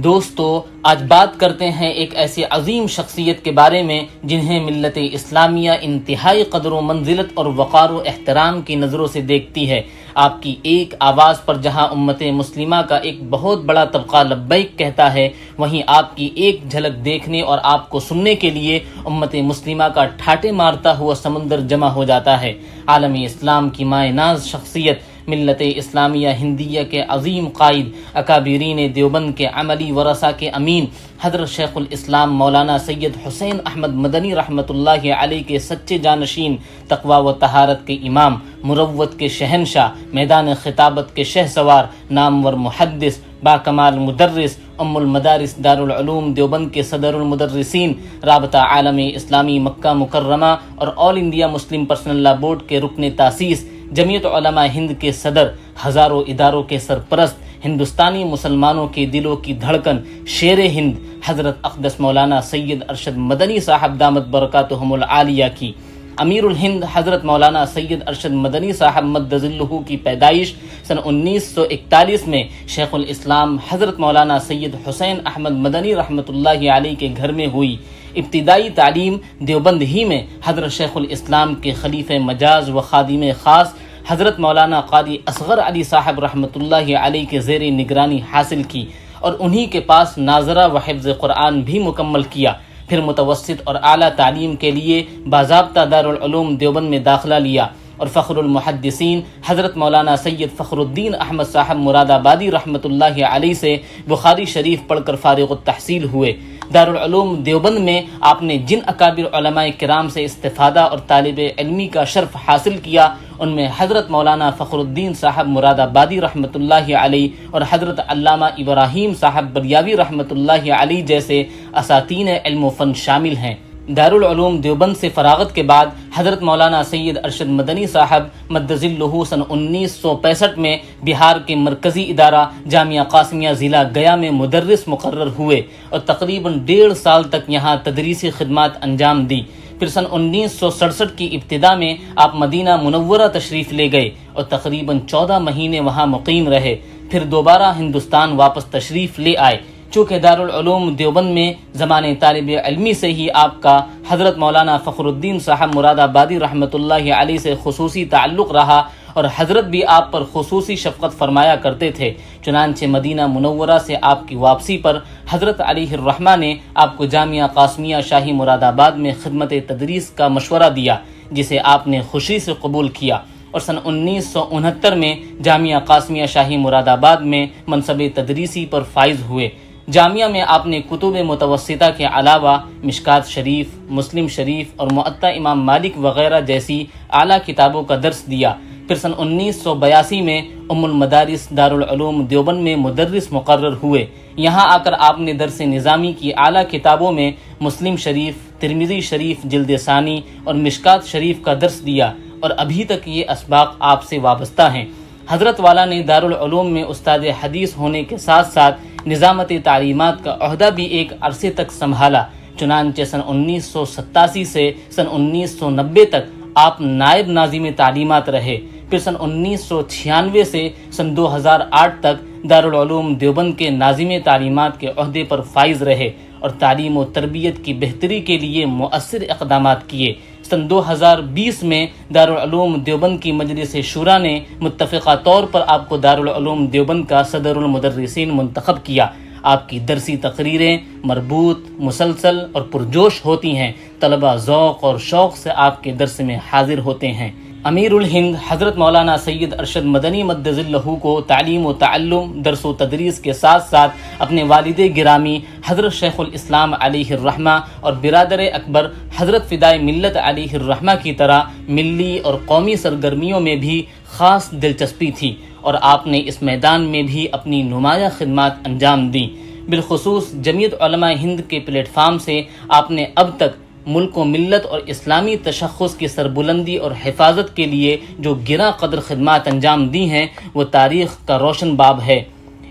دوستو، آج بات کرتے ہیں ایک ایسی عظیم شخصیت کے بارے میں جنہیں ملت اسلامیہ انتہائی قدر و منزلت اور وقار و احترام کی نظروں سے دیکھتی ہے۔ آپ کی ایک آواز پر جہاں امت مسلمہ کا ایک بہت بڑا طبقہ لبیک کہتا ہے، وہیں آپ کی ایک جھلک دیکھنے اور آپ کو سننے کے لیے امت مسلمہ کا ٹھاٹے مارتا ہوا سمندر جمع ہو جاتا ہے۔ عالم اسلام کی مائع ناز شخصیت، ملت اسلامیہ ہندیہ کے عظیم قائد، اکابرین دیوبند کے عملی ورثہ کے امین، حضرت شیخ الاسلام مولانا سید حسین احمد مدنی رحمۃ اللہ علیہ کے سچے جانشین، تقوی و طہارت کے امام، مروت کے شہنشاہ، میدان خطابت کے شہسوار، نامور محدث، باکمال مدرس، ام المدارس دارالعلوم دیوبند کے صدر المدرسین، رابطہ عالم اسلامی مکہ مکرمہ اور آل انڈیا مسلم پرسنل لا بورڈ کے رکن تاسیس، جمعیت علماء ہند کے صدر، ہزاروں اداروں کے سرپرست، ہندوستانی مسلمانوں کے دلوں کی دھڑکن، شیر ہند، حضرت اقدس مولانا سید ارشد مدنی صاحب دامت برکاتہم العالیہ کی امیر الہند حضرت مولانا سید ارشد مدنی صاحب مد ظلہ کی پیدائش سن 1941 میں شیخ الاسلام حضرت مولانا سید حسین احمد مدنی رحمۃ اللہ علیہ کے گھر میں ہوئی۔ ابتدائی تعلیم دیوبند ہی میں حضرت شیخ الاسلام کے خلیفہ مجاز و خادم خاص حضرت مولانا قاری اصغر علی صاحب رحمۃ اللہ علیہ کے زیر نگرانی حاصل کی اور انہی کے پاس ناظرہ و حفظ قرآن بھی مکمل کیا۔ پھر متوسط اور اعلیٰ تعلیم کے لیے باضابطہ دارالعلوم دیوبند میں داخلہ لیا اور فخر المحدثین حضرت مولانا سید فخر الدین احمد صاحب مراد آبادی رحمۃ اللہ علیہ سے بخاری شریف پڑھ کر فارغ التحصیل ہوئے۔ دارالعلوم دیوبند میں آپ نے جن اکابر علماء کرام سے استفادہ اور طالب علمی کا شرف حاصل کیا، ان میں حضرت مولانا فخر الدین صاحب مراد آبادی رحمۃ اللہ علیہ اور حضرت علامہ ابراہیم صاحب بریاوی رحمۃ اللہ علیہ جیسے اساتین علم و فن شامل ہیں۔ دارالعلوم دیوبند سے فراغت کے بعد حضرت مولانا سید ارشد مدنی صاحب مد ظلہ سن 1965 میں بہار کے مرکزی ادارہ جامعہ قاسمیہ ضلع گیا میں مدرس مقرر ہوئے اور تقریباً 1.5 سال تک یہاں تدریسی خدمات انجام دی۔ پھر سن 1967 کی ابتدا میں آپ مدینہ منورہ تشریف لے گئے اور تقریباً 14 مہینے وہاں مقیم رہے، پھر دوبارہ ہندوستان واپس تشریف لے آئے۔ چونکہ دارالعلوم دیوبند میں زمانے طالب علمی سے ہی آپ کا حضرت مولانا فخر الدین صاحب مراد آبادی رحمۃ اللہ علیہ سے خصوصی تعلق رہا اور حضرت بھی آپ پر خصوصی شفقت فرمایا کرتے تھے، چنانچہ مدینہ منورہ سے آپ کی واپسی پر حضرت علیہ الرحمہ نے آپ کو جامعہ قاسمیہ شاہی مراد آباد میں خدمت تدریس کا مشورہ دیا، جسے آپ نے خوشی سے قبول کیا اور سن 1969 میں جامعہ قاسمیہ شاہی مراد آباد میں منصب تدریسی پر فائز ہوئے۔ جامعہ میں آپ نے کتب متوسطہ کے علاوہ مشکات شریف، مسلم شریف اور معطا امام مالک وغیرہ جیسی اعلیٰ کتابوں کا درس دیا۔ پھر سن 1982 میں ام المدارس دارالعلوم دیوبند میں مدرس مقرر ہوئے۔ یہاں آ کر آپ نے درس نظامی کی اعلیٰ کتابوں میں مسلم شریف، ترمذی شریف جلد ثانی اور مشکات شریف کا درس دیا اور ابھی تک یہ اسباق آپ سے وابستہ ہیں۔ حضرت والا نے دارالعلوم میں استاد حدیث ہونے کے ساتھ ساتھ نظامت تعلیمات کا عہدہ بھی ایک عرصے تک سنبھالا، چنانچہ سن 1987 سے سن 1990 تک آپ نائب ناظم تعلیمات رہے۔ پھر سن 1996 سے سن 2008 تک دارالعلوم دیوبند کے ناظم تعلیمات کے عہدے پر فائز رہے اور تعلیم و تربیت کی بہتری کے لیے مؤثر اقدامات کیے۔ سن 2020 میں دارالعلوم دیوبند کی مجلس شورا نے متفقہ طور پر آپ کو دارالعلوم دیوبند کا صدر المدرسین منتخب کیا۔ آپ کی درسی تقریریں مربوط، مسلسل اور پرجوش ہوتی ہیں، طلبہ ذوق اور شوق سے آپ کے درس میں حاضر ہوتے ہیں۔ امیر الہند حضرت مولانا سید ارشد مدنی مد ظلہ کو تعلیم و تعلم، درس و تدریس کے ساتھ ساتھ اپنے والد گرامی حضرت شیخ الاسلام علیہ الرحمہ اور برادر اکبر حضرت فدائے ملت علیہ الرحمہ کی طرح ملی اور قومی سرگرمیوں میں بھی خاص دلچسپی تھی اور آپ نے اس میدان میں بھی اپنی نمایاں خدمات انجام دیں۔ بالخصوص جمعیت علماء ہند کے پلیٹ فارم سے آپ نے اب تک ملک و ملت اور اسلامی تشخص کی سربلندی اور حفاظت کے لیے جو گراں قدر خدمات انجام دی ہیں، وہ تاریخ کا روشن باب ہے۔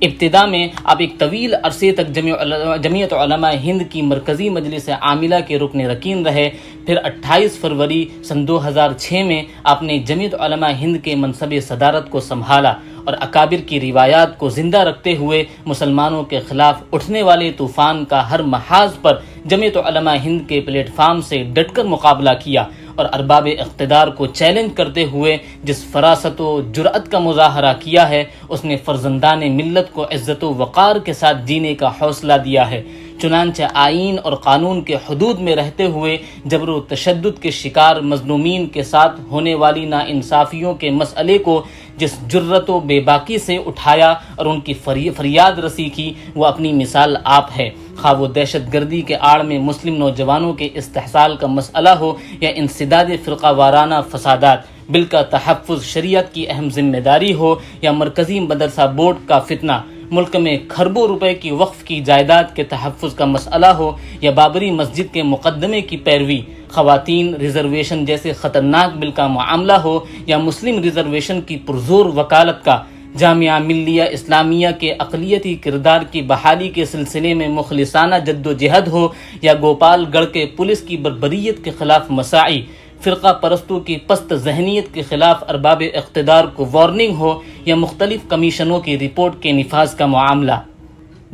ابتدا میں آپ ایک طویل عرصے تک جمعیت علماء ہند کی مرکزی مجلس عاملہ کے رکن رکین رہے. پھر 28 فروری سن 2006 میں آپ نے جمعیت علماء ہند کے منصب صدارت کو سنبھالا اور اکابر کی روایات کو زندہ رکھتے ہوئے مسلمانوں کے خلاف اٹھنے والے طوفان کا ہر محاذ پر جمعیت علماء ہند کے پلیٹ فارم سے ڈٹ کر مقابلہ کیا اور ارباب اقتدار کو چیلنج کرتے ہوئے جس فراست و جرأت کا مظاہرہ کیا ہے اس نے فرزندان ملت کو عزت و وقار کے ساتھ جینے کا حوصلہ دیا ہے. چنانچہ آئین اور قانون کے حدود میں رہتے ہوئے جبر و تشدد کے شکار مظلومین کے ساتھ ہونے والی ناانصافیوں کے مسئلے کو جس جرأت و بے باکی سے اٹھایا اور ان کی فریاد رسی کی وہ اپنی مثال آپ ہے. خواہ وہ دہشت گردی کے آڑ میں مسلم نوجوانوں کے استحصال کا مسئلہ ہو یا انسداد فرقہ وارانہ فسادات، بل کا تحفظ شریعت کی اہم ذمہ داری ہو یا مرکزی مدرسہ بورڈ کا فتنہ، ملک میں کھربوں روپے کی وقف کی جائیداد کے تحفظ کا مسئلہ ہو یا بابری مسجد کے مقدمے کی پیروی، خواتین ریزرویشن جیسے خطرناک بل کا معاملہ ہو یا مسلم ریزرویشن کی پرزور وکالت کا، جامعہ ملیہ اسلامیہ کے اقلیتی کردار کی بحالی کے سلسلے میں مخلصانہ جد و جہد ہو یا گوپال گڑھ کے پولیس کی بربریت کے خلاف مساعی، فرقہ پرستوں کی پست ذہنیت کے خلاف ارباب اقتدار کو وارننگ ہو یا مختلف کمیشنوں کی رپورٹ کے نفاذ کا معاملہ،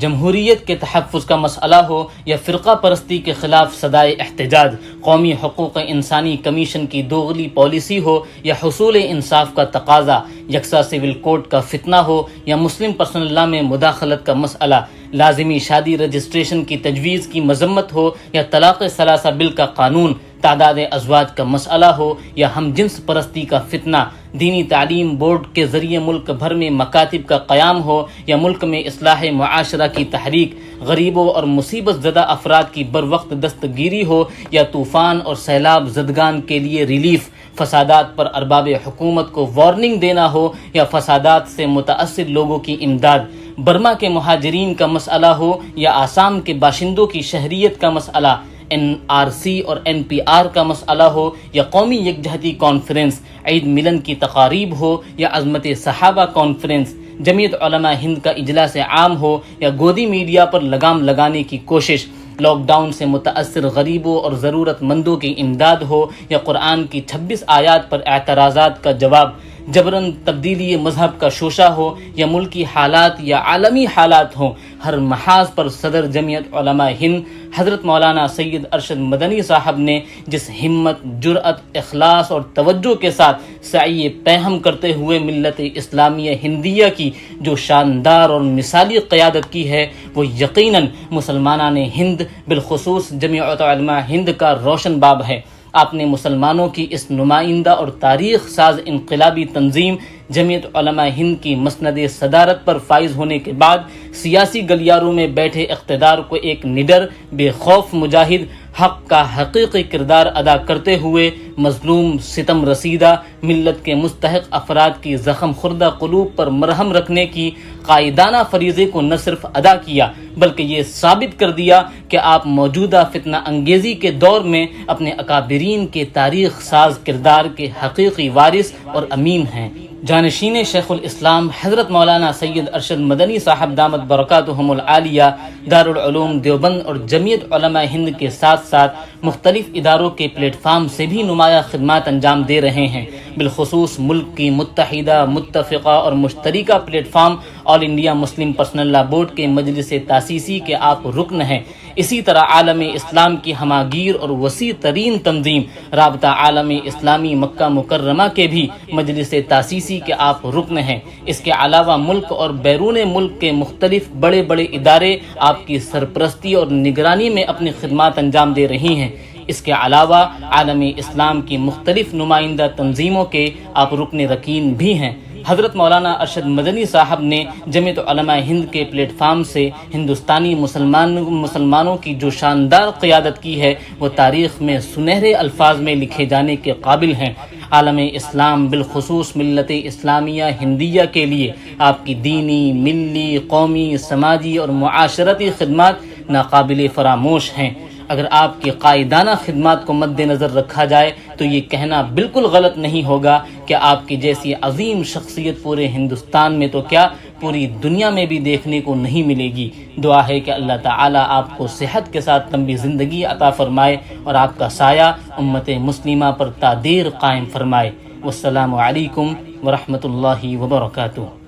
جمہوریت کے تحفظ کا مسئلہ ہو یا فرقہ پرستی کے خلاف صدائے احتجاج، قومی حقوق انسانی کمیشن کی دوغلی پالیسی ہو یا حصول انصاف کا تقاضا، یکساں سول کوڈ کا فتنہ ہو یا مسلم پرسنل لا میں مداخلت کا مسئلہ، لازمی شادی رجسٹریشن کی تجویز کی مذمت ہو یا طلاق ثلاثہ بل کا قانون، تعداد ازواج کا مسئلہ ہو یا ہم جنس پرستی کا فتنہ، دینی تعلیم بورڈ کے ذریعے ملک بھر میں مکاتب کا قیام ہو یا ملک میں اصلاح معاشرہ کی تحریک، غریبوں اور مصیبت زدہ افراد کی بروقت دستگیری ہو یا طوفان اور سیلاب زدگان کے لیے ریلیف، فسادات پر ارباب حکومت کو وارننگ دینا ہو یا فسادات سے متاثر لوگوں کی امداد، برما کے مہاجرین کا مسئلہ ہو یا آسام کے باشندوں کی شہریت کا مسئلہ، NRC اور NPR کا مسئلہ ہو یا قومی یکجہتی کانفرنس، عید ملن کی تقاریب ہو یا عظمت صحابہ کانفرنس، جمعیت علماء ہند کا اجلاس عام ہو یا گودی میڈیا پر لگام لگانے کی کوشش، لاک ڈاؤن سے متاثر غریبوں اور ضرورت مندوں کی امداد ہو یا قرآن کی 26 آیات پر اعتراضات کا جواب، جبراً تبدیلی مذہب کا شوشہ ہو یا ملکی حالات یا عالمی حالات ہوں، ہر محاذ پر صدر جمعیت علماء ہند حضرت مولانا سید ارشد مدنی صاحب نے جس ہمت، جرأت، اخلاص اور توجہ کے ساتھ سعی پیہم کرتے ہوئے ملت اسلامیہ ہندیہ کی جو شاندار اور مثالی قیادت کی ہے وہ یقیناً مسلمانان ہند بالخصوص جمعیت علماء ہند کا روشن باب ہے. آپ نے مسلمانوں کی اس نمائندہ اور تاریخ ساز انقلابی تنظیم جمعیت علماء ہند کی مسند صدارت پر فائز ہونے کے بعد سیاسی گلیاروں میں بیٹھے اقتدار کو ایک نڈر، بے خوف مجاہد، حق کا حقیقی کردار ادا کرتے ہوئے مظلوم، ستم رسیدہ ملت کے مستحق افراد کی زخم خوردہ قلوب پر مرہم رکھنے کی قائدانہ فریضے کو نہ صرف ادا کیا بلکہ یہ ثابت کر دیا کہ آپ موجودہ فتنہ انگیزی کے دور میں اپنے اکابرین کے تاریخ ساز کردار کے حقیقی وارث اور امین ہیں. جانشین شیخ الاسلام حضرت مولانا سید ارشد مدنی صاحب دامت برکاتہم العالیہ دارالعلوم دیوبند اور جمعیت علماء ہند کے ساتھ ساتھ مختلف اداروں کے پلیٹ فارم سے بھی نمایاں خدمات انجام دے رہے ہیں. بالخصوص ملک کی متحدہ، متفقہ اور مشترکہ پلیٹ فارم آل انڈیا مسلم پرسنل لا بورڈ کے مجلس تاسیسی کے آپ رکن ہیں. اسی طرح عالم اسلام کی ہماگیر اور وسیع ترین تنظیم رابطہ عالم اسلامی مکہ مکرمہ کے بھی مجلس تاسیسی کے آپ رکن ہیں. اس کے علاوہ ملک اور بیرون ملک کے مختلف بڑے بڑے ادارے آپ کی سرپرستی اور نگرانی میں اپنی خدمات انجام دے رہی ہیں. اس کے علاوہ عالم اسلام کی مختلف نمائندہ تنظیموں کے آپ رکن رکین بھی ہیں. حضرت مولانا ارشد مدنی صاحب نے جمعیت علماء ہند کے پلیٹ فارم سے ہندوستانی مسلمانوں کی جو شاندار قیادت کی ہے وہ تاریخ میں سنہرے الفاظ میں لکھے جانے کے قابل ہیں. عالم اسلام بالخصوص ملت اسلامیہ ہندیہ کے لیے آپ کی دینی، ملی، قومی، سماجی اور معاشرتی خدمات ناقابل فراموش ہیں. اگر آپ کی قائدانہ خدمات کو مد نظر رکھا جائے تو یہ کہنا بالکل غلط نہیں ہوگا کہ آپ کی جیسی عظیم شخصیت پورے ہندوستان میں تو کیا پوری دنیا میں بھی دیکھنے کو نہیں ملے گی۔ دعا ہے کہ اللہ تعالیٰ آپ کو صحت کے ساتھ لمبی زندگی عطا فرمائے اور آپ کا سایہ امت مسلمہ پر تا دیر قائم فرمائے۔ والسلام علیکم ورحمۃ اللہ وبرکاتہ۔